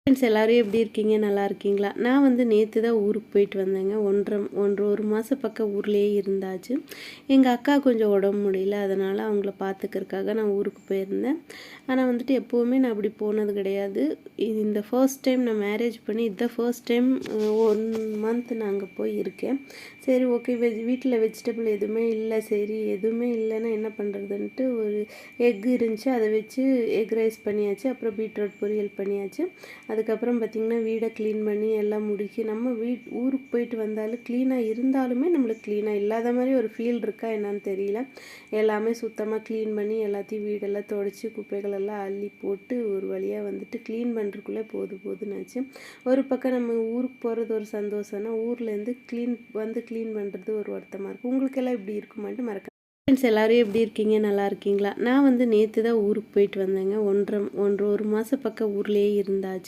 Friends எல்லோரும் எப்படி இருக்கீங்க, நல்லா இருக்கீங்களா? நான் வந்து நேற்று தான் ஊருக்கு போயிட்டு வந்தேங்க. ஒரு மாதம் பக்கம் ஊர்லேயே இருந்தாச்சு. எங்கள் அக்கா கொஞ்சம் உடம்பு முடியல, அதனால் அவங்கள பார்த்துக்கிறதுக்காக நான் ஊருக்கு போயிருந்தேன். ஆனால் வந்துட்டு எப்போவுமே நான் அப்படி போனது கிடையாது. இந்த ஃபர்ஸ்ட் டைம் நான் மேரேஜ் பண்ணி இதுதான் ஃபர்ஸ்ட் டைம் 1 மந்த் நான் அங்கே போய் இருக்கேன். சரி, ஓகே, வீட்டில் வெஜிடபிள் எதுவுமே இல்லை. சரி, எதுவுமே இல்லைன்னா என்ன பண்ணுறதுன்ட்டு ஒரு எக் இருந்துச்சு, அதை வச்சு எக் ரைஸ் பண்ணியாச்சு. அப்புறம் பீட்ரூட் பொரியல் பண்ணியாச்சு. அதுக்கப்புறம் பார்த்திங்கன்னா வீடை க்ளீன் பண்ணி எல்லாம் முடிக்கி நம்ம ஊருக்கு போயிட்டு வந்தாலும் க்ளீனாக இருந்தாலுமே நம்மளுக்கு க்ளீனாக இல்லாத மாதிரி ஒரு ஃபீல் இருக்கா என்னன்னு தெரியல. எல்லாமே சுத்தமாக க்ளீன் பண்ணி எல்லாத்தையும் வீடெல்லாம் துடைச்சி குப்பைகளெல்லாம் அள்ளி போட்டு ஒரு வழியாக வந்துட்டு க்ளீன் பண்ணுறதுக்குள்ளே போதும்னாச்சு. ஒரு பக்கம் நம்ம ஊருக்கு போகிறது ஒரு சந்தோஷம்னா, ஊர்லேருந்து க்ளீன் பண்ணுறது ஒரு வருத்தமாக இருக்கும். உங்களுக்கெல்லாம் இப்படி இருக்குமான்ட்டு மறக்க. ஃப்ரெண்ட்ஸ் எல்லோரும் எப்படி இருக்கீங்க, நல்லா இருக்கீங்களா? நான் வந்து நேற்று தான் ஊருக்கு போயிட்டு வந்தேங்க. ஒரு மாதம் பக்கம் ஊர்லேயே இருந்தாச்சு.